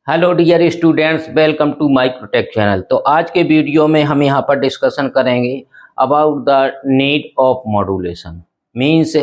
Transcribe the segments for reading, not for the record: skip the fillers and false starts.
Hello dear students, welcome to Microtech channel. तो आज के वीडियो में हम यहाँ पर डिस्कशन करेंगे about the need of modulation. Means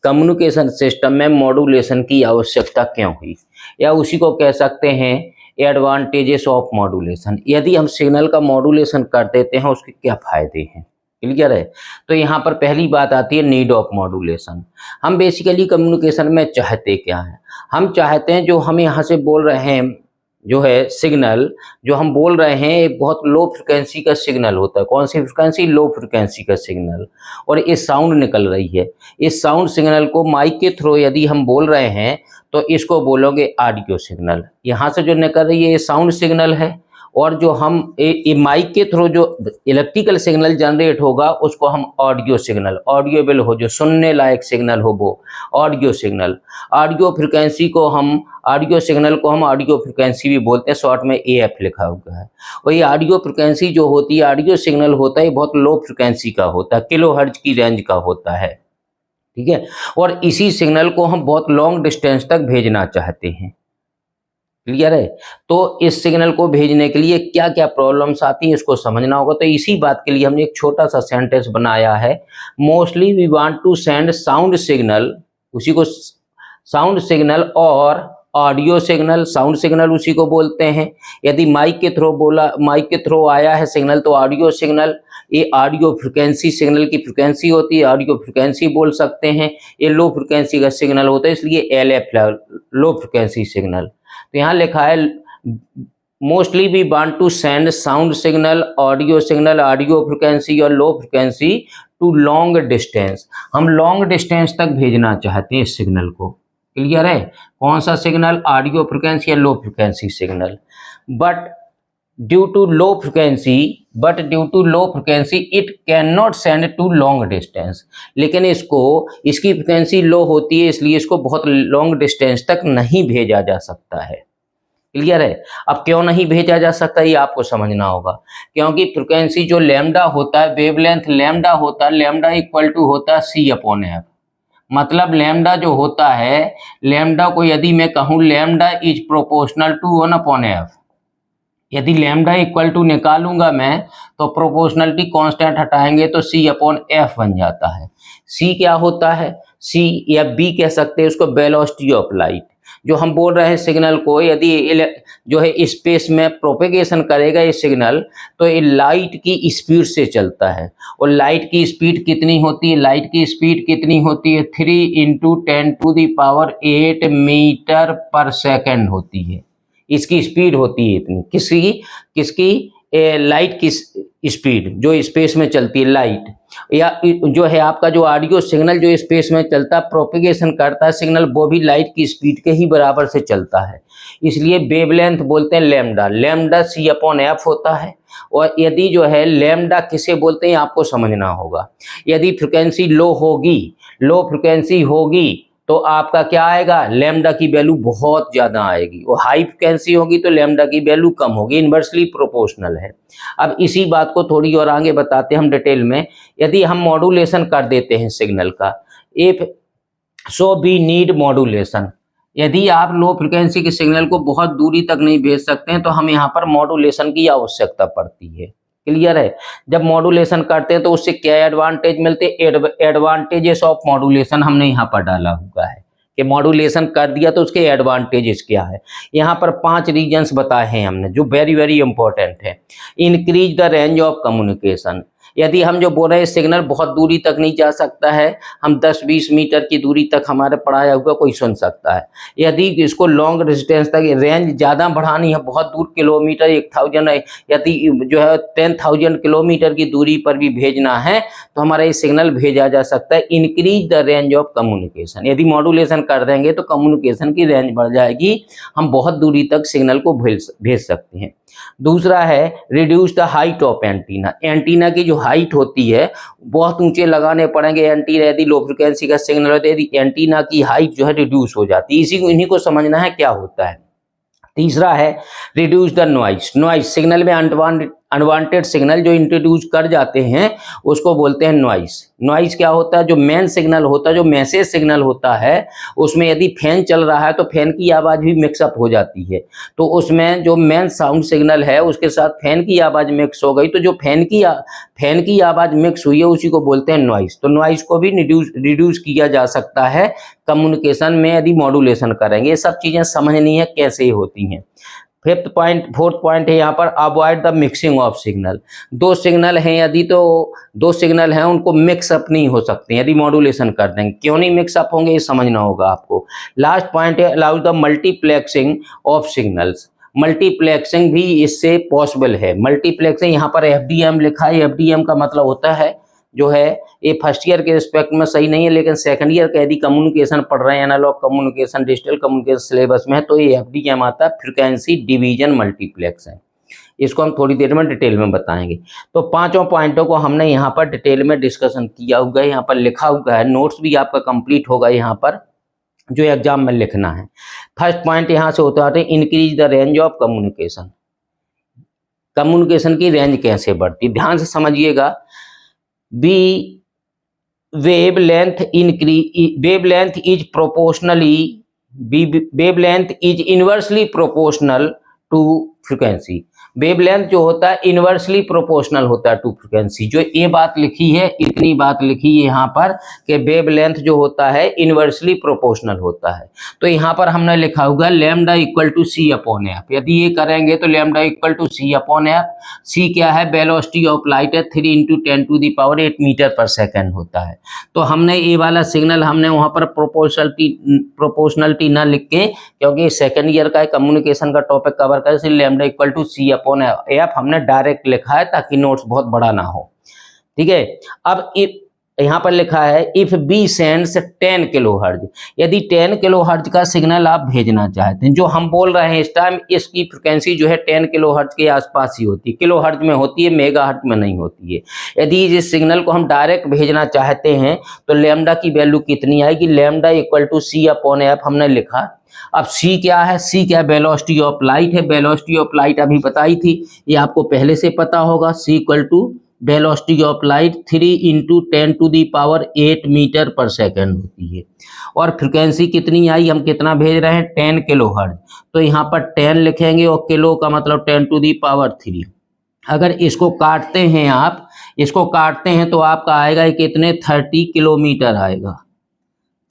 communication system में मॉड्यूलेशन की आवश्यकता क्यों हुई, या उसी को कह सकते हैं एडवांटेजेस ऑफ मॉड्यूलेशन। यदि हम सिग्नल का मॉड्यूलेशन कर देते हैं उसके क्या फ़ायदे हैं, क्लियर है। तो यहाँ पर पहली बात आती है नीड ऑफ मॉड्यूलेशन। हम बेसिकली कम्युनिकेशन में चाहते क्या हैं? हम चाहते हैं जो हम यहाँ से बोल रहे हैं, जो है सिग्नल जो हम बोल रहे हैं एक बहुत लो फ्रिक्वेंसी का सिग्नल होता है। कौन सी फ्रिक्वेंसी? लो फ्रिक्वेंसी का सिग्नल। और ये साउंड निकल रही है, इस साउंड सिग्नल को माइक के थ्रू यदि हम बोल रहे हैं तो इसको बोलोगे ऑडियो सिग्नल। यहाँ से जो निकल रही है ये साउंड सिग्नल है, और जो हम माइक के थ्रू जो इलेक्ट्रिकल सिग्नल जनरेट होगा उसको हम ऑडियो सिग्नल, ऑडियोबल हो, जो सुनने लायक सिग्नल हो वो ऑडियो सिग्नल। ऑडियो फ्रिक्वेंसी को हम ऑडियो सिग्नल को हम ऑडियो फ्रिक्वेंसी भी बोलते हैं, शॉर्ट में एएफ लिखा हुआ है। और ये ऑडियो फ्रिक्वेंसी जो होती है, ऑडियो सिग्नल होता है, बहुत लो फ्रिक्वेंसी का होता है, किलोहर्ट्ज की रेंज का होता है, ठीक है। और इसी सिग्नल को हम बहुत लॉन्ग डिस्टेंस तक भेजना चाहते हैं, क्लियर है। तो इस सिग्नल को भेजने के लिए क्या क्या प्रॉब्लम्स आती हैं इसको समझना होगा। तो इसी बात के लिए हमने एक छोटा सा सेंटेंस बनाया है, mostly we want to send sound signal, उसी को साउंड सिग्नल और ऑडियो सिग्नल, साउंड सिग्नल उसी को बोलते हैं। यदि माइक के थ्रू आया है सिग्नल तो ऑडियो सिग्नल। ये ऑडियो फ्रिक्वेंसी सिग्नल की फ्रिक्वेंसी होती है, ऑडियो फ्रिक्वेंसी बोल सकते हैं। ये लो फ्रिक्वेंसी का सिग्नल होता है, इसलिए एलएफ, लो फ्रिक्वेंसी सिग्नल। तो यहाँ लिखा है mostly we want to send sound signal, audio signal, audio frequency और low frequency to long distance. हम लॉन्ग डिस्टेंस तक भेजना चाहते हैं इस सिग्नल को, क्लियर है। कौन सा सिग्नल? ऑडियो फ्रिक्वेंसी या low frequency signal. But due to low frequency it can not send to long distance. लेकिन इसकी फ्रिक्वेंसी लो होती है, इसलिए इसको बहुत लॉन्ग डिस्टेंस तक नहीं भेजा जा सकता है, क्लियर है। अब क्यों नहीं भेजा जा सकता ये आपको समझना होगा, क्योंकि फ्रिक्वेंसी जो लैम्डा होता है, वेवलेंथ लैम्डा होता है, लैम्डा इक्वल टू होता है C/F। मतलब लैम्डा जो होता है, लैम्डा को यदि मैं कहूँ lambda is proportional to 1/f, यदि लैम्डा इक्वल टू निकालूंगा मैं तो प्रोपोर्शनलिटी कांस्टेंट हटाएंगे तो C/F बन जाता है। C क्या होता है? C या B कह सकते हैं उसको, वेलोसिटी ऑफ लाइट। जो हम बोल रहे हैं सिग्नल को यदि जो है स्पेस में प्रोपेगेशन करेगा ये सिग्नल, तो ये लाइट की स्पीड से चलता है। और लाइट की स्पीड कितनी होती है? लाइट की स्पीड कितनी होती है? 3 × 10⁸ मीटर पर सेकेंड होती है, इसकी स्पीड होती है इतनी। किसकी लाइट की स्पीड जो स्पेस में चलती है, लाइट। या जो है आपका जो ऑडियो सिग्नल जो स्पेस में चलता है, प्रोपेगेशन करता है सिग्नल, वो भी लाइट की स्पीड के ही बराबर से चलता है। इसलिए वेवलेंथ बोलते हैं लैम्डा, लैम्डा C/F होता है। और यदि जो है लैम्डा किसे बोलते हैं आपको समझना होगा। यदि फ्रिक्वेंसी लो फ्रिक्वेंसी होगी तो आपका क्या आएगा? लैम्डा की वैल्यू बहुत ज़्यादा आएगी, और हाई फ्रिक्वेंसी होगी तो लैम्डा की वैल्यू कम होगी, इन्वर्सली प्रोपोर्शनल है। अब इसी बात को थोड़ी और आगे बताते हैं हम डिटेल में। यदि हम मॉड्यूलेशन कर देते हैं सिग्नल का, if so we need modulation. यदि आप लो फ्रिक्वेंसी के सिग्नल को बहुत दूरी तक नहीं भेज सकते हैं तो हमें यहाँ पर मॉड्यूलेशन की आवश्यकता पड़ती है, क्लियर है। जब मॉड्यूलेशन करते हैं तो उससे क्या एडवांटेज मिलते हैं? एडवांटेजेस ऑफ मॉड्यूलेशन हमने यहाँ पर डाला हुआ है कि मॉड्यूलेशन कर दिया तो उसके एडवांटेजेस क्या है। यहाँ पर 5 रीजन्स बताए हैं हमने जो वेरी वेरी इंपॉर्टेंट है। Increase the range of communication. यदि हम जो बोल रहे हैं सिग्नल बहुत दूरी तक नहीं जा सकता है, हम 10-20 मीटर की दूरी तक हमारे पढ़ाया हुआ कोई सुन सकता है। यदि इसको लॉन्ग डिस्टेंस तक रेंज ज़्यादा बढ़ानी है, बहुत दूर किलोमीटर 1000 यदि जो है 10,000 किलोमीटर की दूरी पर भी भेजना है तो हमारा ये सिग्नल भेजा जा सकता है। Increase the range of communication. यदि मॉड्यूलेशन कर देंगे तो कम्युनिकेशन की रेंज बढ़ जाएगी, हम बहुत दूरी तक सिग्नल को भेज सकते हैं। दूसरा है reduce the height of antenna. Antenna की जो हाइट होती है बहुत ऊंचे लगाने पड़ेंगे एंटीना, यदि लो फ्रिक्वेंसी का सिग्नल हो तो यदि एंटीना की हाइट जो है रिड्यूस हो जाती है। इन्हीं को समझना है क्या होता है। तीसरा है रिड्यूस द नॉइज। सिग्नल में अनवांटेड सिग्नल जो इंट्रोड्यूस कर जाते हैं उसको बोलते हैं नॉइस। नॉइस क्या होता है, जो मेन सिग्नल होता है, जो मैसेज सिग्नल होता है, उसमें यदि फैन चल रहा है तो फैन की आवाज़ भी मिक्सअप हो जाती है, तो उसमें जो मेन साउंड सिग्नल है उसके साथ फैन की आवाज़ मिक्स हो गई, तो जो फैन की आवाज़ मिक्स हुई है उसी को बोलते हैं नॉइस। तो नॉइस को भी रिड्यूस किया जा सकता है कम्युनिकेशन में यदि मॉड्यूलेशन करेंगे। ये सब चीज़ें समझनी है कैसे होती हैं। फोर्थ पॉइंट है यहाँ पर, avoid the mixing of signal. दो सिग्नल हैं यदि, तो दो सिग्नल हैं उनको मिक्सअप नहीं हो सकते यदि मॉड्यूलेशन कर देंगे। क्यों नहीं मिक्सअप होंगे ये समझना होगा आपको। लास्ट पॉइंट है, allow the multiplexing of signals. Multiplexing भी इससे पॉसिबल है। मल्टीप्लेक्सिंग यहाँ पर एफडीएम लिखा है, एफडीएम का मतलब होता है जो है, ये फर्स्ट ईयर के रिस्पेक्ट में सही नहीं है, लेकिन सेकंड ईयर का यदि कम्युनिकेशन पढ़ रहे हैं, analog communication, digital communication syllabus में, तो ये एफडीएम आता है, फ्रीक्वेंसी डिवीजन मल्टीप्लेक्स है। इसको हम थोड़ी देर में डिटेल में बताएंगे। तो पांचों पॉइंटों को हमने यहाँ पर डिटेल में डिस्कशन किया हुआ है, यहाँ पर लिखा हुआ है, नोट्स भी आपका कंप्लीट होगा यहाँ पर जो एग्जाम में लिखना है। फर्स्ट पॉइंट यहाँ से होता है, increase the range of communication. Communication की रेंज कैसे बढ़ती, ध्यान से समझिएगा। wavelength is inversely proportional to frequency। Wavelength जो होता है इनवर्सली प्रोपोर्शनल होता है टू फ्रीक्वेंसी। जो ये बात लिखी है, इतनी बात लिखी है यहाँ पर कि वेवलेंथ जो होता है इनवर्सली प्रोपोर्शनल होता है। तो यहाँ पर हमने लिखा होगा lambda equal to C upon F. यदि ये करेंगे तो lambda equal to C upon F. C क्या है, वेलोसिटी ऑफ लाइट है, 3 × 10⁸ मीटर पर सेकेंड होता है। तो हमने ये वाला सिग्नल हमने वहाँ पर प्रोपोर्शनलिटी ना लिख के, क्योंकि सेकेंड ईयर का कम्युनिकेशन का टॉपिक कवर करे, इसलिए lambda equal to C upon F हमने डायरेक्ट लिखा है ताकि नोट्स बहुत बड़ा ना हो। ठीक है, अब यहाँ पर लिखा है इफ बी सेंड्स 10 किलोहर्ट्ज। यदि 10 किलोहर्ट्ज का सिग्नल आप भेजना चाहते हैं, जो हम बोल रहे हैं इस टाइम, इसकी फ्रिक्वेंसी जो है 10 किलोहर्ट्ज के आसपास ही होती है, किलोहर्ट्ज में होती है, मेगाहर्ट्ज में नहीं होती है। यदि इस सिग्नल को हम डायरेक्ट भेजना चाहते हैं तो लैम्डा की वैल्यू कितनी आएगी, lambda equal to C upon F हमने लिखा। अब सी क्या है, सी क्या है, वेलोसिटी ऑफ लाइट है। वेलोसिटी ऑफ लाइट अभी बताई थी, ये आपको पहले से पता होगा। C equal to velocity of light 3 × 10⁸ metre per second होती है। और फ्रिक्वेंसी कितनी आई, हम कितना भेज रहे हैं, 10 किलोहर्ट्ज। तो यहाँ पर 10 लिखेंगे और किलो का मतलब 10⁻3। अगर इसको काटते हैं आप, इसको काटते हैं तो आपका आएगा कितने, 30 किलोमीटर आएगा।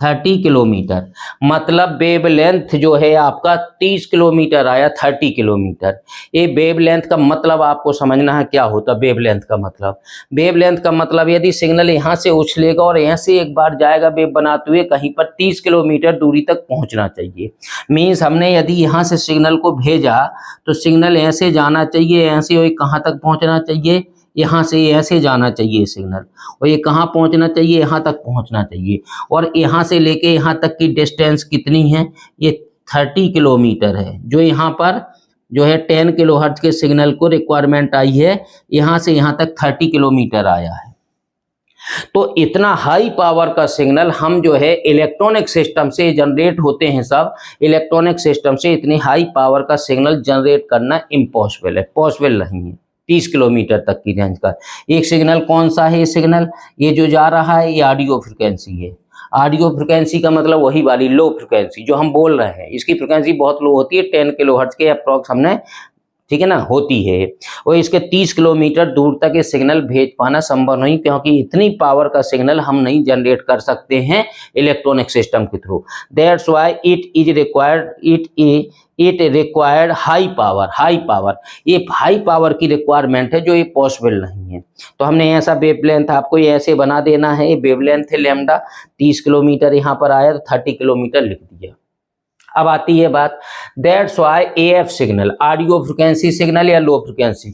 30 किलोमीटर मतलब वेवलेंथ जो है आपका 30 किलोमीटर आया, 30 किलोमीटर। ये वेवलेंथ का मतलब आपको समझना है क्या होता है वेवलेंथ का मतलब। वेवलेंथ का मतलब यदि सिग्नल यहाँ से उछलेगा और यहाँ से एक बार जाएगा वेव बनाते हुए, कहीं पर 30 किलोमीटर दूरी तक पहुँचना चाहिए। मीन्स हमने यदि यहाँ से सिग्नल को भेजा तो सिग्नल ऐसे जाना चाहिए, यहाँ से कहाँ तक पहुँचना चाहिए, यहाँ से ऐसे जाना चाहिए सिग्नल, और ये कहाँ पहुँचना चाहिए, यहाँ तक पहुँचना चाहिए। और यहाँ से लेके यहाँ तक की डिस्टेंस कितनी है, ये 30 किलोमीटर है। जो यहाँ पर जो है 10 किलोहर्ट्ज के सिग्नल को रिक्वायरमेंट आई है, यहाँ से यहाँ तक 30 किलोमीटर आया है। तो इतना हाई पावर का सिग्नल हम जो है इलेक्ट्रॉनिक सिस्टम से जनरेट होते हैं, सब इलेक्ट्रॉनिक सिस्टम से इतनी हाई पावर का सिग्नल जनरेट करना इम्पॉसिबल है, पॉसिबल नहीं है। 30 किलोमीटर तक की रेंज का एक सिग्नल कौन सा है, ये सिग्नल ये जो जा रहा है ये ऑडियो फ्रिक्वेंसी है। ऑडियो फ्रिक्वेंसी का मतलब वही वाली लो फ्रिक्वेंसी जो हम बोल रहे हैं, इसकी फ्रिक्वेंसी बहुत लो होती है, 10 किलोहर्ट्ज के अप्रॉक्स हमने, ठीक है ना, होती है। और इसके 30 किलोमीटर दूर तक ये सिग्नल भेज पाना संभव नहीं, क्योंकि इतनी पावर का सिग्नल हम नहीं जनरेट कर सकते हैं इलेक्ट्रॉनिक सिस्टम के through. That's why it required high power. High power, ये हाई पावर की रिक्वायरमेंट है जो ये पॉसिबल नहीं है। तो हमने ऐसा वेवलेंथ आपको ये ऐसे बना देना है, ये वेवलेंथ है लैम्डा, 30 किलोमीटर यहाँ पर आया तो 30 किलोमीटर लिख दिया। अब आती है बात, that's why AF signal, audio frequency signal या low frequency,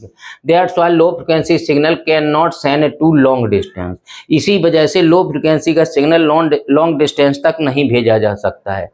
that's why low frequency signal can not send to long distance. इसी वजह से लो फ्रिक्वेंसी का सिग्नल लॉन्ग डिस्टेंस तक नहीं भेजा जा सकता है।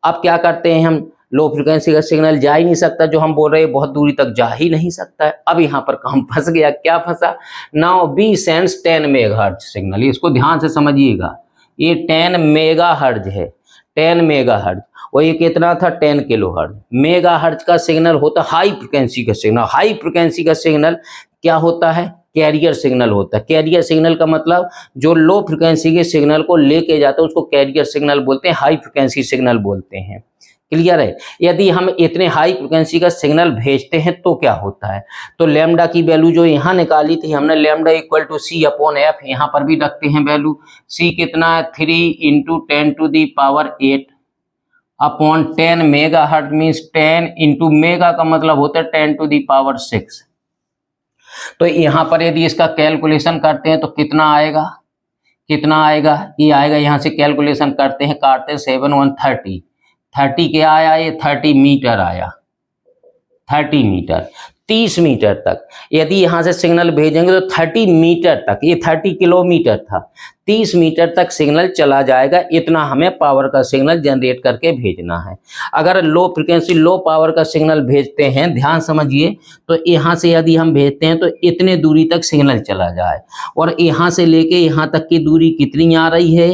अब क्या करते हैं हम, लो फ्रिक्वेंसी का सिग्नल जा ही नहीं सकता, जो हम बोल रहे हैं बहुत दूरी तक जा ही नहीं सकता है। अब यहाँ पर काम फंस गया, क्या फंसा, now B sends 10 megahertz signal. इसको ध्यान से समझिएगा, ये 10 मेगाहर्ट्ज है, 10 मेगाहर्ट्ज। और ये कितना था 10 किलो हर्ट्ज। मेगा हर्ट्ज का सिग्नल होता हाई फ्रिक्वेंसी का सिग्नल। हाई फ्रिक्वेंसी का सिग्नल क्या होता है? कैरियर सिग्नल होता है। कैरियर सिग्नल का मतलब जो लो फ्रिक्वेंसी के सिग्नल को लेके जाता है उसको कैरियर सिग्नल बोलते हैं, हाई फ्रिक्वेंसी सिग्नल बोलते हैं। क्लियर है? यदि हम इतने हाई फ्रिक्वेंसी का सिग्नल भेजते हैं तो क्या होता है? तो लैम्डा की वैल्यू जो यहाँ निकाली थी हमने, lambda equal to C upon f, यहाँ पर भी रखते हैं वैल्यू। सी कितना है? 3 × 10⁸ upon 10 mega hertz means 10 into mega का मतलब होता है 10⁶। तो यहाँ पर यदि इसका कैलकुलेशन करते हैं तो कितना आएगा? कितना आएगा? ये आएगा, यहाँ से कैलकुलेशन करते हैं, काटते हैं 7 1 30। 30 क्या आया? ये 30 मीटर आया। 30 मीटर, 30 मीटर तक यदि यहाँ से सिग्नल भेजेंगे तो 30 मीटर तक, ये 30 किलोमीटर था, 30 मीटर तक सिग्नल चला जाएगा। इतना हमें पावर का सिग्नल जनरेट करके भेजना है। अगर लो फ्रिक्वेंसी लो पावर का सिग्नल भेजते हैं, ध्यान समझिए, तो यहाँ से यदि हम भेजते हैं तो इतने दूरी तक सिग्नल चला जाए, और यहाँ से लेके यहाँ तक की दूरी कितनी आ रही है?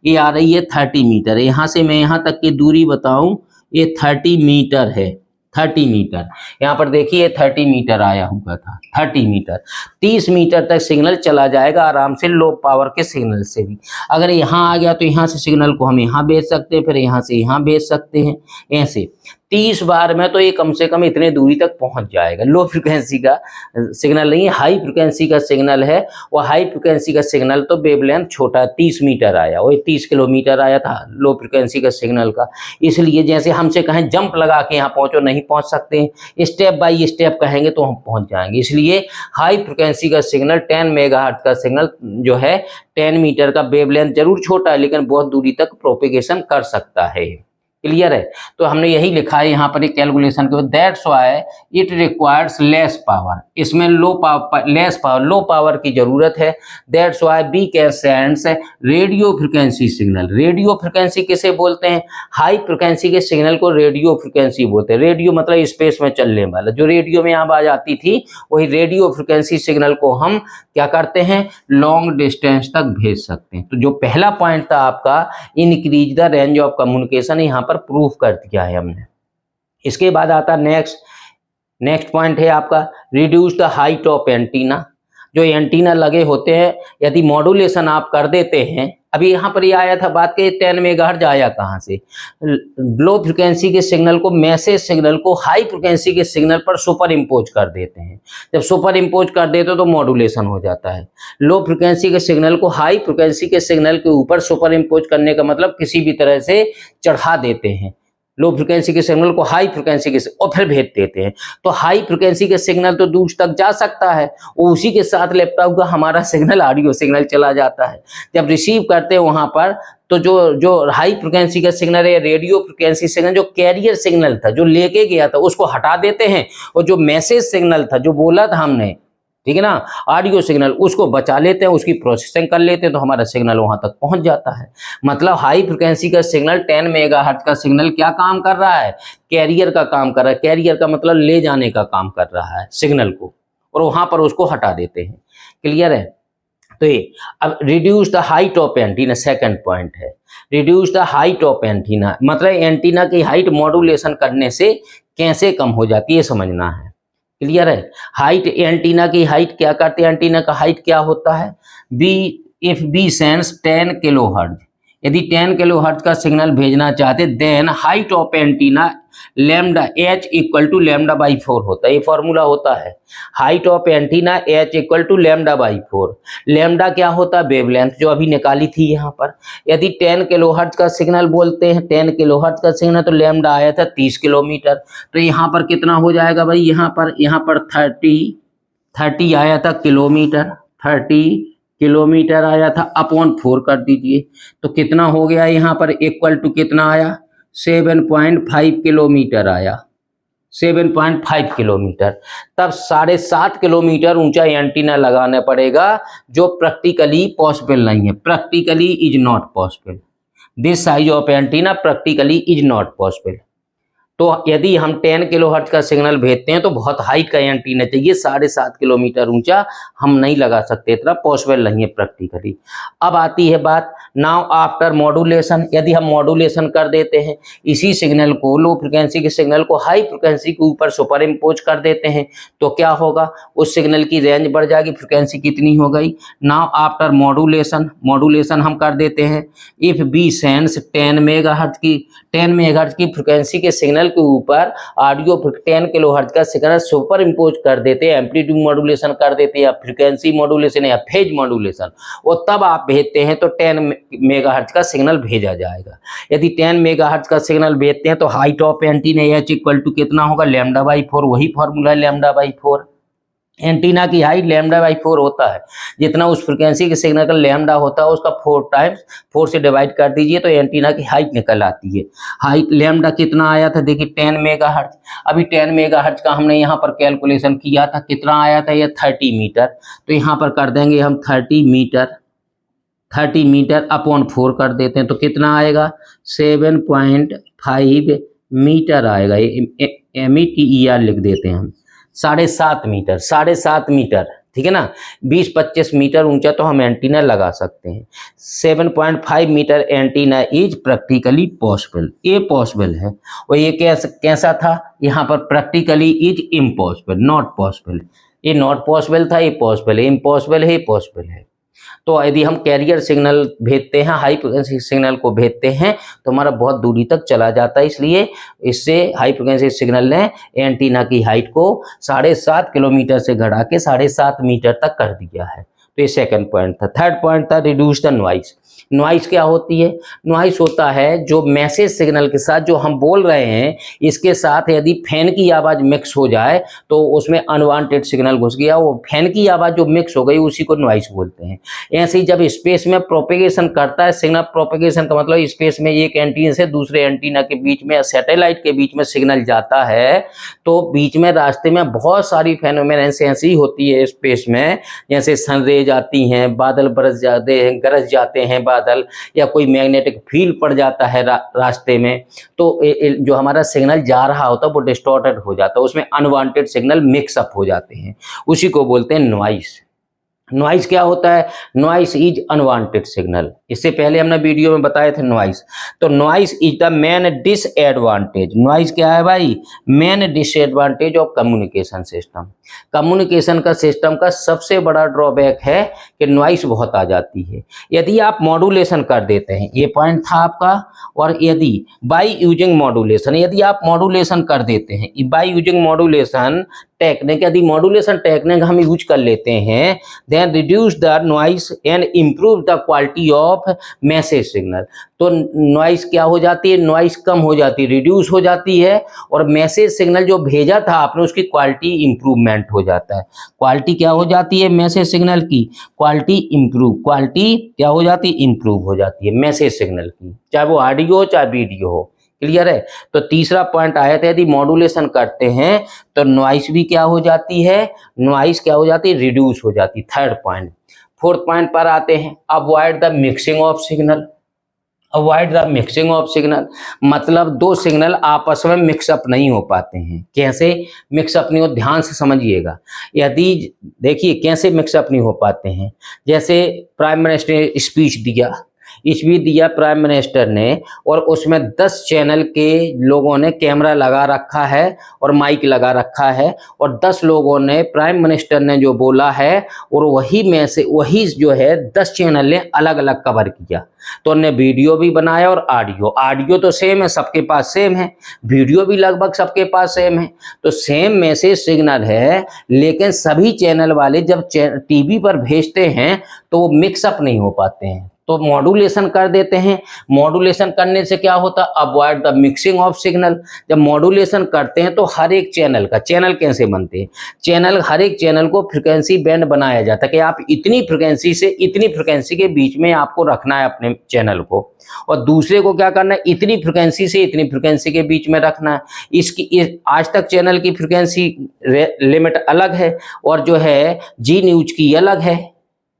ये आ रही है 30 मीटर। यहाँ से मैं यहाँ तक की दूरी बताऊं, ये 30 मीटर है। 30 मीटर, यहाँ पर देखिए 30 मीटर आया हुआ था। 30 मीटर, 30 मीटर तक सिग्नल चला जाएगा आराम से, लो पावर के सिग्नल से भी। अगर यहाँ आ गया तो यहाँ से सिग्नल को हम यहाँ भेज सकते हैं, फिर यहाँ से यहाँ भेज सकते हैं, ऐसे 30 बार में तो ये कम से कम इतने दूरी तक पहुंच जाएगा। लो फ्रिक्वेंसी का सिग्नल नहीं, हाई फ्रिक्वेंसी का सिग्नल है। और हाई फ्रिक्वेंसी का सिग्नल तो वेवलेंथ छोटा, 30 मीटर आया, वही 30 किलोमीटर आया था लो फ्रिक्वेंसी का सिग्नल का। इसलिए जैसे हमसे कहें जंप लगा के यहाँ पहुँचो, नहीं पहुँच सकते हैं, स्टेप बाय स्टेप कहेंगे तो हम पहुँच जाएंगे। इसलिए हाई फ्रिक्वेंसी का सिग्नल 10 मेगाहर्ट्ज का सिग्नल जो है 10 मीटर का वेवलेंथ जरूर छोटा है, लेकिन बहुत दूरी तक प्रोपेगेशन कर सकता है। क्लियर है? तो हमने यही लिखा है यहाँ पर एक कैलकुलेशन के, that's why it requires less power. इसमें लो पावर की जरूरत है। That's why we can sends radio frequency signal. Radio frequency किसे बोलते हैं? हाई फ्रिक्वेंसी के सिग्नल को रेडियो फ्रिक्वेंसी बोलते हैं। रेडियो मतलब स्पेस में चलने वाला, जो रेडियो में आवाज आती थी वही रेडियो फ्रिक्वेंसी सिग्नल को हम क्या करते हैं? लॉन्ग डिस्टेंस तक भेज सकते हैं। तो जो पहला पॉइंट था आपका, increase the range of communication, यहाँ पर प्रूफ कर दिया है हमने। इसके बाद आता नेक्स्ट पॉइंट है आपका reduce the height of antenna. जो एंटीना लगे होते हैं यदि मॉड्यूलेशन आप कर देते हैं, अभी यहाँ पर ये आया था बात के 10 मेगाहर्ट्ज आया कहाँ से? लो फ्रिक्वेंसी के सिग्नल को, मैसेज सिग्नल को हाई फ्रिक्वेंसी के सिग्नल पर सुपर इम्पोज कर देते हैं। जब सुपर इम्पोज कर देते हो तो मॉड्यूलेशन हो जाता है। लो फ्रिक्वेंसी के सिग्नल को हाई फ्रिक्वेंसी के सिग्नल के ऊपर सुपर इम्पोज करने का मतलब किसी भी तरह से चढ़ा देते हैं। लो फ्रिक्वेंसी के सिग्नल को हाई फ्रिक्वेंसी के और फिर भेज देते हैं। तो हाई फ्रिक्वेंसी के सिग्नल तो दूर तक जा सकता है, उसी के साथ लैपटॉप का हमारा सिग्नल, ऑडियो सिग्नल चला जाता है। जब रिसीव करते हैं वहां पर तो जो हाई फ्रिक्वेंसी का सिग्नल है, रेडियो फ्रिक्वेंसी सिग्नल, जो कैरियर सिग्नल था जो लेके गया था उसको हटा देते हैं, और जो मैसेज सिग्नल था जो बोला था हमने, ठीक है ना, ऑडियो सिग्नल, उसको बचा लेते हैं, उसकी प्रोसेसिंग कर लेते हैं, तो हमारा सिग्नल वहां तक पहुंच जाता है। मतलब हाई फ्रिक्वेंसी का सिग्नल 10 मेगाहर्ट्ज का सिग्नल क्या काम कर रहा है? कैरियर का काम कर रहा है। कैरियर का मतलब ले जाने का काम कर रहा है सिग्नल को, और वहां पर उसको हटा देते हैं। क्लियर है? तो ये अब reduce the height of antenna, second point है reduce the height of antenna. मतलब एंटीना की हाइट मॉड्यूलेशन करने से कैसे कम हो जाती है, समझना है। क्लियर है? हाइट, एंटीना की हाइट क्या करते हैं? एंटीना का हाइट क्या होता है? इफ बी सेंस 10 किलोहर्ट्ज, यदि 10 किलोहर्ट्ज का सिग्नल भेजना चाहते then height of antenna lambda h equal to lambda by 4 होता है। ये फॉर्मूला होता है, height of antenna h equal to lambda by 4। Lambda क्या होता है? वेवलेंथ, जो अभी निकाली थी यहाँ पर। यदि 10 किलोहर्ट्ज का सिग्नल बोलते हैं, 10 किलोहर्ट्ज का सिग्नल, तो लैम्डा आया था 30 किलोमीटर। तो यहाँ पर कितना हो जाएगा भाई? यहाँ पर 30 आया था किलोमीटर, 30 किलोमीटर आया था, अपॉन 4 कर दीजिए, तो कितना हो गया यहाँ पर? इक्वल टू कितना आया? 7.5 किलोमीटर आया, 7.5 किलोमीटर। तब 7.5 किलोमीटर ऊंचा एंटीना लगाना पड़ेगा, जो प्रैक्टिकली पॉसिबल नहीं है। Practically is not possible, this size of antenna practically is not possible. तो यदि हम 10 किलोहर्ट्ज का सिग्नल भेजते हैं तो बहुत हाइट का एंटीना चाहिए, 7.5 किलोमीटर ऊंचा हम नहीं लगा सकते, इतना पॉसिबल नहीं है प्रैक्टिकली। अब आती है बात नाउ आफ्टर मॉड्यूलेशन, यदि हम मॉड्यूलेशन कर देते हैं इसी सिग्नल को, लो फ्रिक्वेंसी के सिग्नल को हाई फ्रिक्वेंसी के ऊपर सुपर इम्पोज कर देते हैं तो क्या होगा, उस सिग्नल की रेंज बढ़ जाएगी, फ्रिक्वेंसी कितनी हो गई। नाउ आफ्टर मॉड्यूलेशन हम कर देते हैं, इफ बी सेंस 10 मेगाहर्ट्ज की फ्रिक्वेंसी के सिग्नल के ऊपर ऑडियो 10 किलोहर्ट्ज का सिग्नल सुपर इम्पोज कर देते हैं, एम्पलीट्यूड मॉड्यूलेशन कर देते हैं या फ्रीक्वेंसी मॉड्यूलेशन या फेज मॉड्यूलेशन, और तब आप भेजते हैं तो 10 मेगाहर्ट्ज का सिग्नल भेजा जाएगा। यदि 10 मेगाहर्ट्ज का सिग्नल भेजते हैं तो height of antenna h equal to कितना होगा, λ/4, वही फॉर्मूला है λ/4। एंटीना की हाइट λ/4 होता है, जितना उस फ्रिक्वेंसी के सिग्नल का लैम्डा होता है उसका 4 से डिवाइड कर दीजिए तो एंटीना की हाइट निकल आती है। हाइट लैम्डा कितना आया था, देखिए 10 मेगाहर्ट्ज। अभी 10 मेगाहर्ट्ज का हमने यहाँ पर कैलकुलेशन किया था, कितना आया था, ये 30 मीटर। तो यहाँ पर कर देंगे हम 30 मीटर अपॉन 4 कर देते हैं तो कितना आएगा, 7.5 मीटर आएगा। METER लिख देते हैं हम, 7.5 मीटर, ठीक है ना, 20-25 मीटर ऊंचा तो हम एंटीना लगा सकते हैं। 7.5 metre antenna is practically possible, ये पॉसिबल है। और ये कैसा था, यहाँ पर practically is impossible, not possible, ये नॉट पॉसिबल था, ये पॉसिबल है, इम्पॉसिबल है, पॉसिबल है। तो यदि हम कैरियर सिग्नल भेजते हैं, हाई फ्रिक्वेंसी सिग्नल को भेजते हैं तो हमारा बहुत दूरी तक चला जाता है, इसलिए इससे हाई फ्रिक्वेंसी सिग्नल ने एंटीना की हाइट को 7.5 किलोमीटर से घटा के 7.5 मीटर तक कर दिया है। तो ये सेकंड पॉइंट था। थर्ड पॉइंट था रिड्यूस द नॉइस। नॉइस क्या होती है, नॉइस होता है जो मैसेज सिग्नल के साथ जो हम बोल रहे हैं इसके साथ यदि फैन की आवाज़ मिक्स हो जाए तो उसमें अनवांटेड सिग्नल घुस गया, वो फैन की आवाज़ जो मिक्स हो गई उसी को नॉइस बोलते हैं। ऐसे ही जब स्पेस में प्रोपेगेशन करता है सिग्नल, प्रोपेगेशन का मतलब स्पेस में एक एंटीना से दूसरे एंटीना के बीच में, सैटेलाइट के बीच में सिग्नल जाता है तो बीच में रास्ते में बहुत सारी फेनोमेना ऐसी होती है स्पेस में, जैसे सनरेज आती हैं, बादल बरस जाते हैं, गरज जाते हैं बादल, या कोई मैग्नेटिक फील्ड पड़ जाता है रास्ते में, तो जो हमारा सिग्नल जा रहा होता है वो डिस्टॉर्टेड हो जाता है, उसमें अनवांटेड सिग्नल मिक्सअप हो जाते हैं, उसी को बोलते हैं नॉइस। नॉइस क्या होता है, नॉइस इज अनवांटेड सिग्नल, इससे पहले हमने वीडियो में बताए थे नॉइस। तो noise is the main disadvantage, noise क्या है भाई, main disadvantage of communication system. Communication का सिस्टम का सबसे बड़ा ड्रॉबैक है कि नॉइस बहुत आ जाती है। यदि आप मॉड्यूलेशन कर देते हैं, ये पॉइंट था आपका, और यदि बाय यूजिंग मॉड्यूलेशन, यदि आप मॉड्यूलेशन कर देते हैं, बाय यूजिंग मॉड्यूलेशन टेक्निक, यदि मॉड्यूलेशन टेक्निक हम यूज कर लेते हैं, then reduce the noise and improve the quality of message signal. तो नॉइस क्या हो जाती है, नॉइस कम हो जाती है, रिड्यूस हो जाती है, और मैसेज सिग्नल जो भेजा था आपने उसकी क्वालिटी इंप्रूवमेंट हो जाता है। क्वालिटी क्या हो जाती है, मैसेज सिग्नल की क्वालिटी इंप्रूव, क्वालिटी क्या हो जाती है, इंप्रूव हो जाती है मैसेज सिग्नल की, चाहे वो ऑडियो हो चाहे वीडियो हो। क्लियर है। तो तीसरा पॉइंट आया था, यदि मॉड्यूलेशन करते हैं तो नॉइस भी क्या हो जाती है, नॉइस क्या हो जाती है, रिड्यूस हो जाती है। Third point. फोर्थ पॉइंट पर आते हैं, avoid the mixing of signal. Avoid the mixing of signal मतलब दो सिग्नल आपस में मिक्सअप नहीं हो पाते हैं। कैसे मिक्सअप नहीं हो, ध्यान से समझिएगा। यदि देखिए कैसे मिक्सअप नहीं हो पाते हैं, जैसे प्राइम मिनिस्टर ने स्पीच दिया प्राइम मिनिस्टर ने, और उसमें 10 चैनल के लोगों ने कैमरा लगा रखा है और माइक लगा रखा है, और 10 लोगों ने प्राइम मिनिस्टर ने जो बोला है और वही जो है 10 चैनल ने अलग अलग कवर किया। तो उन्होंने वीडियो भी बनाया और ऑडियो तो सेम है, सबके पास सेम है, वीडियो भी लगभग सबके पास सेम है, तो सेम मैसेज सिग्नल है, लेकिन सभी चैनल वाले जब टीवी पर भेजते हैं तो वो मिक्सअप नहीं हो पाते हैं। तो मॉड्यूलेशन कर देते हैं। मॉड्यूलेशन करने से क्या होता है, avoid the mixing of signal. जब मॉड्यूलेशन करते हैं तो हर एक चैनल का, चैनल कैसे बनते हैं, हर एक चैनल को फ्रिक्वेंसी बैंड बनाया जाता है कि आप इतनी फ्रिक्वेंसी से इतनी फ्रिक्वेंसी के बीच में आपको रखना है अपने चैनल को, और दूसरे को क्या करना है, इतनी फ्रिक्वेंसी से इतनी फ्रिक्वेंसी के बीच में रखना है। आज तक चैनल की फ्रिक्वेंसी लिमिट अलग है और जो है जी न्यूज की अलग है,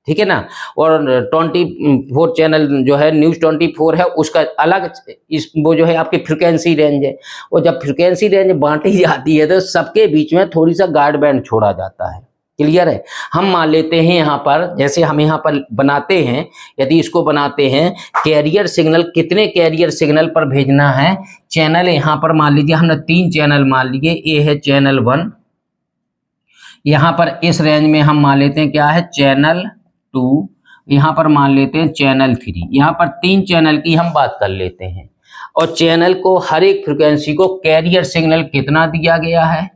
ठीक है ना। और 24 चैनल जो है न्यूज़ 24 है उसका अलग इस वो जो है आपकी फ्रिक्वेंसी रेंज है। और जब फ्रिक्वेंसी रेंज बांटी जाती है तो सबके बीच में थोड़ी सा गाइड बैंड छोड़ा जाता है। क्लियर है। हम मान लेते हैं यहाँ पर, जैसे हम यहाँ पर बनाते हैं, यदि इसको बनाते हैं कैरियर सिग्नल, कितने कैरियर सिग्नल पर भेजना है चैनल, यहाँ पर मान लीजिए हमने 3 चैनल मान लिए। ये है चैनल 1, यहाँ पर इस रेंज में हम मान लेते हैं क्या है चैनल 2, यहाँ पर मान लेते हैं चैनल 3। यहाँ पर 3 चैनल की हम बात कर लेते हैं। और चैनल को हर एक फ्रिक्वेंसी को कैरियर सिग्नल कितना दिया गया है,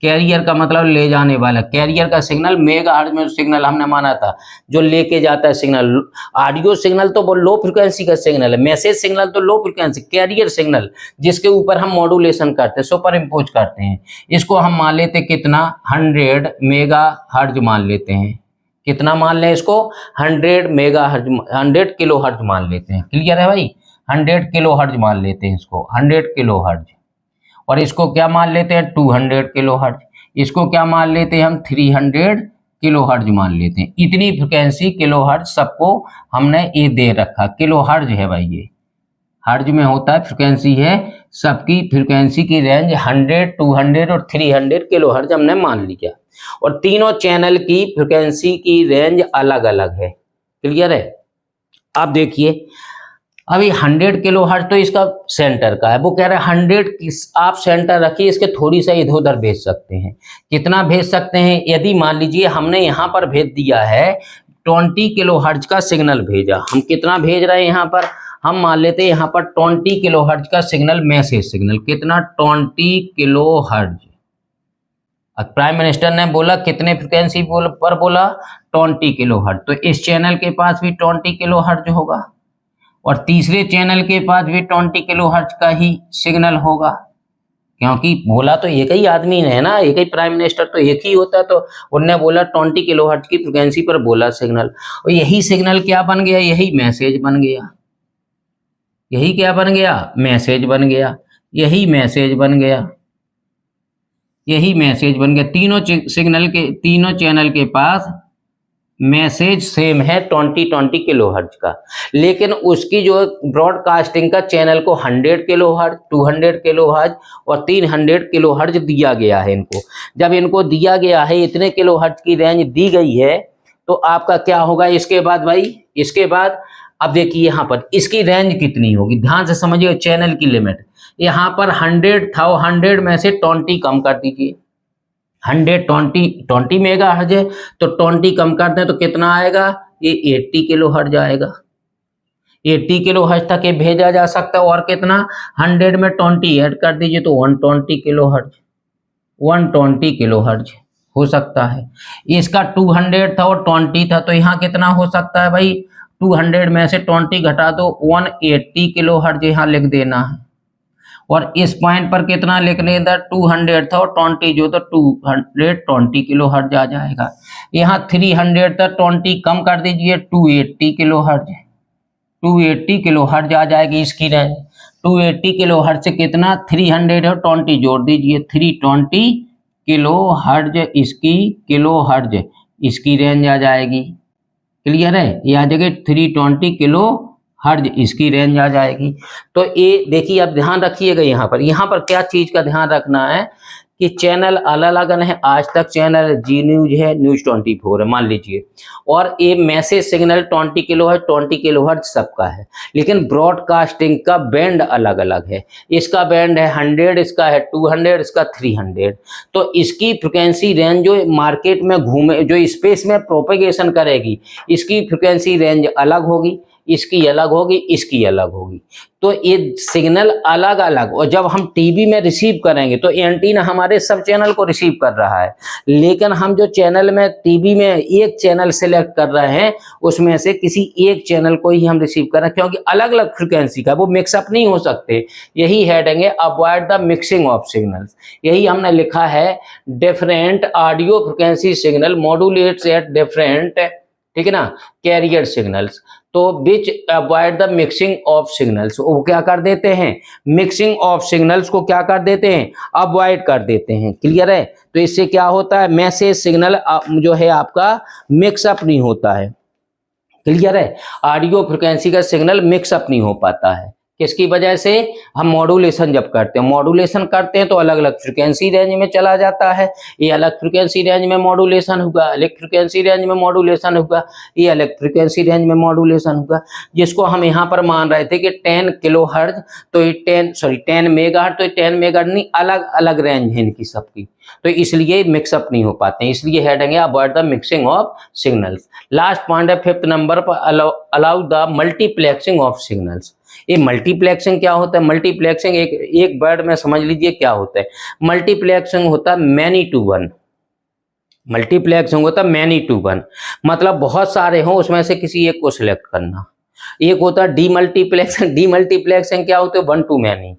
कैरियर का मतलब ले जाने वाला, कैरियर का सिग्नल मेगाहर्ट्ज में सिग्नल हमने माना था जो लेके जाता है सिग्नल। ऑडियो सिग्नल तो वो लो फ्रिक्वेंसी का सिग्नल है, मैसेज सिग्नल तो लो फ्रिक्वेंसी, कैरियर सिग्नल जिसके ऊपर हम मॉड्यूलेशन करते हैं, सुपर इम्पोज करते हैं, इसको हम मान लेते कितना 100 मेगाहर्ट्ज मान लेते हैं। कितना मान लें इसको 100 मेगाहर्ट्ज, 100 किलोहर्ट्ज मान लेते हैं। क्लियर है भाई, 100 किलोहर्ट्ज मान लेते हैं इसको, 100 किलोहर्ट्ज। और इसको क्या मान लेते हैं 200 किलोहर्ट्ज, इसको क्या मान लेते हैं हम 300 किलोहर्ट्ज मान लेते हैं। इतनी फ्रिक्वेंसी किलोहर्ट्ज सबको हमने ये दे रखा, किलोहर्ट्ज है भाई, ये हर्ट्ज में होता है, फ्रिक्वेंसी है। सबकी फ्रिक्वेंसी की रेंज 100, 200 और 300 किलोहर्ट्ज हमने मान लिया। और तीनों चैनल की फ्रिक्वेंसी की रेंज अलग अलग है। क्लियर है। अब देखिए अभी 100 किलोहर्ट्ज तो इसका सेंटर का है, वो कह रहे हैं 100 आप सेंटर रखिए, इसके थोड़ी सा इधर उधर भेज सकते हैं। कितना भेज सकते हैं, यदि मान लीजिए हमने यहाँ पर भेज दिया है 20 किलोहर्ट्ज का सिग्नल भेजा, हम कितना भेज रहे हैं यहाँ पर, हम मान लेते हैं यहाँ पर 20 किलोहर्ट्ज का सिग्नल, मैसेज सिग्नल कितना 20 किलोहर्ट्ज। प्राइम मिनिस्टर ने बोला कितने फ्रिक्वेंसी पर बोला 20 किलोहर्ट्ज, तो इस चैनल के पास भी 20 किलोहर्ट्ज होगा और तीसरे चैनल के पास भी 20 किलोहर्ट्ज का ही सिग्नल होगा, क्योंकि बोला तो एक ही आदमी ने है ना, एक ही प्राइम मिनिस्टर तो एक ही होता है, तो उन्होंने बोला 20 किलोहर्ट्ज की फ्रिक्वेंसी पर बोला सिग्नल, और यही सिग्नल क्या बन गया, यही मैसेज बन गया। यही क्या बन गया, मैसेज बन गया, यही मैसेज बन गया, यही मैसेज बन गया। तीनों सिग्नल के, तीनों चैनल के पास मैसेज सेम है 20 किलोहर्ट्ज का, लेकिन उसकी जो ब्रॉडकास्टिंग का चैनल को 100 किलोहर्ट्ज, 200 किलोहर्ट्ज और 300 किलोहर्ट्ज दिया गया है इनको। जब इनको दिया गया है, इतने किलोहर्ट्ज की रेंज दी गई है, तो आपका क्या होगा इसके बाद भाई, इसके बाद अब देखिए यहाँ पर इसकी रेंज कितनी होगी, ध्यान से समझिए चैनल की लिमिट। यहाँ पर 100 था, 100 में से 20 कम कर दीजिए, 120 मेगाहर्ट्ज है तो 20 कम कर दें तो कितना आएगा, ये 80 किलोहर्ट्ज आएगा। 80 किलोहर्ट्ज तक ये भेजा जा सकता है, और कितना 100 में 20 ऐड कर दीजिए तो 120 किलोहर्ट्ज, 120 किलोहर्ट्ज हो सकता है। इसका 200 था और 20 था, तो यहाँ कितना हो सकता है भाई, 200 में से 20 घटा दो, 180 किलोहर्ट्ज यहाँ लिख देना है। और इस पॉइंट पर कितना लिख लें, इधर 200 था और 20 जो तो 220 किलोहर्ट्ज आ जाएगा। यहाँ 300 था, 20 कम कर दीजिए 280 किलोहर्ट्ज, 280 किलोहर्ट्ज आ जाएगी इसकी रेंज। 280 किलोहर्ट्ज से कितना 300 और 20 जोड़ दीजिए, 320 किलोहर्ट्ज इसकी, किलोहर्ट्ज इसकी रेंज आ जाएगी। क्लियर है, ये आ जाएगी 320 किलोहर्ट्ज इसकी रेंज आ जाएगी। तो ये देखिए, अब ध्यान रखिएगा यहाँ पर क्या चीज का ध्यान रखना है कि चैनल अलग अलग है। आज तक चैनल जी न्यूज है, न्यूज 24 है मान लीजिए, और ये मैसेज सिग्नल 20 किलोहर्ट्ज सबका है, लेकिन ब्रॉडकास्टिंग का बैंड अलग अलग है। इसका बैंड है 100, इसका है 200, इसका 300। तो इसकी फ्रिक्वेंसी रेंज जो मार्केट में घूमे, जो स्पेस में प्रोपेगेशन करेगी, इसकी फ्रिक्वेंसी रेंज अलग होगी, इसकी अलग होगी, इसकी अलग होगी। तो ये सिग्नल अलग अलग, और जब हम टीवी में रिसीव करेंगे तो एंटीना हमारे सब चैनल को रिसीव कर रहा है, लेकिन हम जो चैनल में टीवी में एक चैनल सेलेक्ट कर रहे हैं, उसमें से किसी एक चैनल को ही हम रिसीव कर रहे हैं, क्योंकि अलग अलग फ्रिक्वेंसी का वो मिक्सअप नहीं हो सकते। यही हेडिंग है, avoid the mixing of signals. यही हमने लिखा है, different audio frequency signal modulates at different ठीक है ना, कैरियर सिग्नल्स। तो which avoid the mixing of signals, वो क्या कर देते हैं, मिक्सिंग ऑफ सिग्नल्स को क्या कर देते हैं, अवॉइड कर देते हैं। क्लियर है, तो इससे क्या होता है, मैसेज सिग्नल जो है आपका मिक्सअप नहीं होता है। क्लियर है, ऑडियो फ्रिक्वेंसी का सिग्नल मिक्सअप नहीं हो पाता है। किसकी वजह से, हम मॉड्यूलेशन जब करते हैं, मॉड्यूलेशन करते हैं तो अलग अलग फ्रिक्वेंसी रेंज में चला जाता है। ये अलग फ्रिक्वेंसी रेंज में मॉड्यूलेशन होगा, अलग फ्रिक्वेंसी रेंज में मॉड्यूलेशन होगा, ये अलग फ्रिक्वेंसी रेंज में मॉड्यूलेशन होगा। जिसको हम यहाँ पर मान रहे थे कि 10 किलोहर्ट्ज, तो ये 10 मेगाहर्ट्ज, तो ये 10 मेगाहर्ट्ज नहीं, अलग अलग रेंज है इनकी सबकी, तो इसलिए मिक्सअप नहीं हो पाते हैं। इसलिए हेडिंग है avoid the mixing of signals. Last point है 5th नंबर पर, allow the multiplexing of signals. ये मल्टीप्लेक्सिंग क्या होता है, मल्टीप्लेक्सिंग एक वर्ड में समझ लीजिए क्या होता है। मल्टीप्लेक्सिंग होता है मैनी टू वन, मल्टीप्लेक्सिंग होता है मैनी टू वन, मतलब बहुत सारे हों उसमें से किसी एक को सिलेक्ट करना। एक होता है डीमल्टीप्लेक्सिंग, डीमल्टीप्लेक्सिंग क्या होता है, one two many,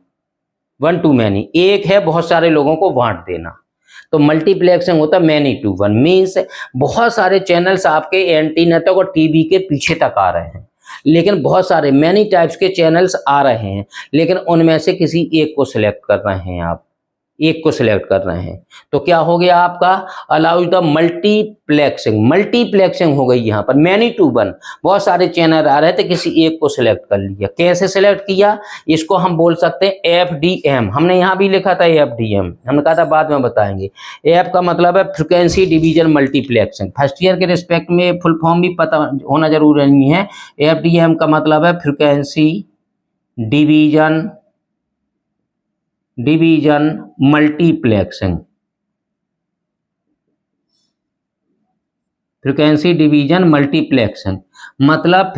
one two many, एक है बहुत सारे लोगों को बांट देना। तो मल्टीप्लेक्सिंग होता है मैनी टू वन, मीन्स बहुत सारे चैनल्स आपके एंटीना तक और टीवी के पीछे तक आ रहे हैं, लेकिन बहुत सारे मैनी टाइप्स के चैनल्स आ रहे हैं, लेकिन उनमें से किसी एक को सिलेक्ट कर रहे हैं आप, एक को सिलेक्ट कर रहे हैं। तो क्या हो गया आपका, अलाउ द मल्टीप्लेक्सिंग, मल्टीप्लेक्सिंग हो गई यहाँ पर मैनी टू वन, बहुत सारे चैनल आ रहे थे, किसी एक को सिलेक्ट कर लिया। कैसे सिलेक्ट किया, इसको हम बोल सकते हैं FDM, हमने यहाँ भी लिखा था FDM, हमने कहा था बाद में बताएंगे। F का मतलब है frequency division multiplexing, first year के रिस्पेक्ट में फुल फॉर्म भी पता होना जरूरी नहीं है। FDM का मतलब है frequency division multiplexing, frequency division multiplexing मतलब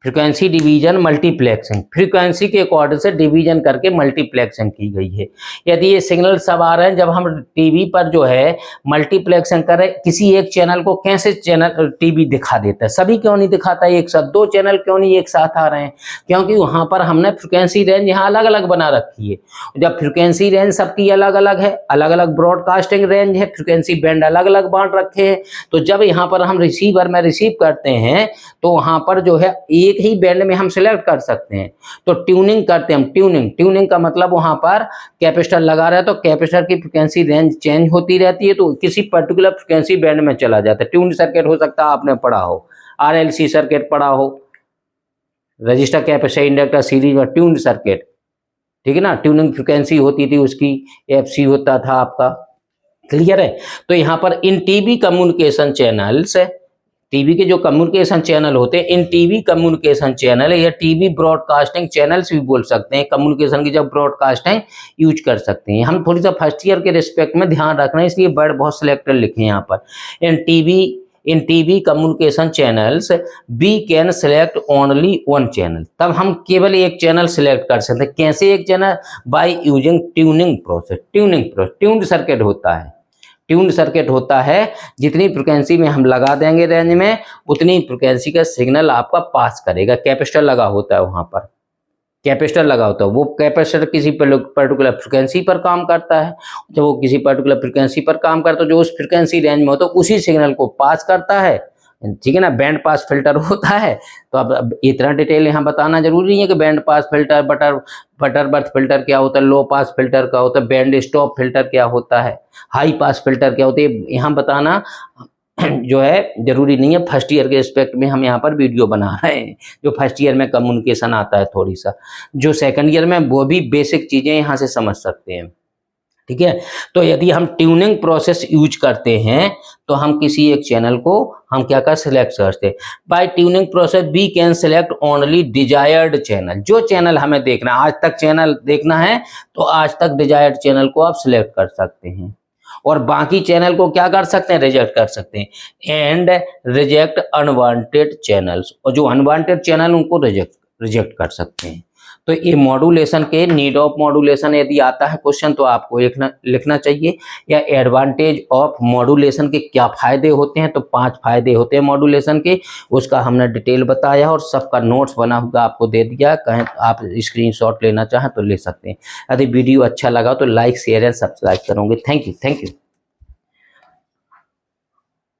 फ्रिक्वेंसी डिवीजन मल्टीप्लेक्सिंग, फ्रीक्वेंसी के अकॉर्डिंग से डिवीजन करके मल्टीप्लेक्सिंग की गई है। यदि ये सिग्नल सब आ रहे हैं, जब हम टीवी पर जो है मल्टीप्लेक्सिंग करें, किसी एक चैनल को कैसे चैनल टीवी दिखा देता है, सभी क्यों नहीं दिखाता एक साथ, दो चैनल क्यों नहीं एक साथ आ रहे हैं, क्योंकि वहां पर हमने फ्रिक्वेंसी रेंज यहाँ अलग अलग बना रखी है। जब फ्रिक्वेंसी रेंज सबकी अलग अलग है, अलग अलग ब्रॉडकास्टिंग रेंज है, फ्रिक्वेंसी बैंड अलग अलग बांट रखे हैं, तो जब यहाँ पर हम रिसीवर में रिसीव करते हैं तो वहां पर जो है एक ही बैंड में हम सिलेक्ट कर सकते हैं। तो ट्यूनिंग करते हैं हम, ट्यूनिंग का मतलब वहां पर कैपेसिटर लगा रहा है तो कैपेसिटर की फ्रिक्वेंसी रेंज चेंज होती रहती है, तो किसी पर्टिकुलर फ्रिक्वेंसी बैंड में चला जाता है। ट्यून सर्किट हो सकता है आपने पढ़ा हो, RLC सर्किट पढ़ा हो, रजिस्टर कैपेसिटर इंडक्टर सीरीज में ट्यून सर्किट, ठीक है ना, ट्यूनिंग फ्रिक्वेंसी होती थी उसकी, FC होता था आपका। क्लियर है, तो यहाँ पर in TV communication channels, TV के जो कम्युनिकेशन चैनल होते हैं, इन टीवी कम्युनिकेशन चैनल या टीवी ब्रॉडकास्टिंग चैनल्स भी बोल सकते हैं, कम्युनिकेशन की जब ब्रॉडकास्टिंग यूज कर सकते हैं। हम थोड़ी सा फर्स्ट ईयर के रिस्पेक्ट में ध्यान रखना है, इसलिए वर्ड बहुत सिलेक्टेड लिखे हैं यहाँ पर। In TV communication channels we can select only one channel, तब हम केवल एक चैनल सिलेक्ट कर सकते हैं। कैसे एक channel, by using tuning process, tuned circuit होता है, ट्यून्ड सर्किट होता है, जितनी फ्रिक्वेंसी में हम लगा देंगे रेंज में उतनी फ्रिक्वेंसी का सिग्नल आपका पास करेगा। कैपेसिटर लगा होता है वहां पर, कैपेसिटर लगा होता है, वो कैपेसिटर किसी पर्टिकुलर फ्रिक्वेंसी पर काम करता है, जब वो किसी पर्टिकुलर फ्रिक्वेंसी पर काम करता है, जो उस फ्रिक्वेंसी रेंज में होता है उसी सिग्नल को पास करता है, ठीक है ना। बैंड पास फिल्टर होता है, तो अब इतना डिटेल यहाँ बताना जरूरी नहीं है कि band pass filter, Butterworth filter क्या होता है, लो पास फिल्टर क्या होता है, बैंड स्टॉप फिल्टर क्या होता है, हाई पास फिल्टर क्या होता है, यहाँ बताना जो है जरूरी नहीं है। फर्स्ट ईयर के रिस्पेक्ट में हम यहाँ पर वीडियो बना रहे हैं, जो फर्स्ट ईयर में कम्युनिकेशन आता है थोड़ी सा, जो सेकंड ईयर में वो भी बेसिक चीजें यहाँ से समझ सकते हैं, ठीक है। तो यदि हम ट्यूनिंग प्रोसेस यूज करते हैं तो हम किसी एक चैनल को हम क्या कर सिलेक्ट करते हैं। By tuning process we can select only desired channel, जो चैनल हमें देखना है, आज तक चैनल देखना है तो आज तक डिजायर्ड चैनल को आप सिलेक्ट कर सकते हैं, और बाकी चैनल को क्या कर सकते हैं, रिजेक्ट कर सकते हैं। एंड रिजेक्ट अनवांटेड चैनल्स, और जो अनवांटेड चैनल उनको रिजेक्ट कर सकते हैं। तो ये मॉड्यूलेशन के, नीड ऑफ मॉड्यूलेशन यदि आता है क्वेश्चन तो आपको लिखना चाहिए, या एडवांटेज ऑफ मॉड्यूलेशन के क्या फायदे होते हैं, तो 5 फायदे होते हैं मॉड्यूलेशन के, उसका हमने डिटेल बताया और सबका नोट्स बना हुआ आपको दे दिया, कहें आप स्क्रीनशॉट लेना चाहें तो ले सकते हैं। यदि वीडियो अच्छा लगा तो लाइक शेयर एंड सब्सक्राइब करोगे। Thank you.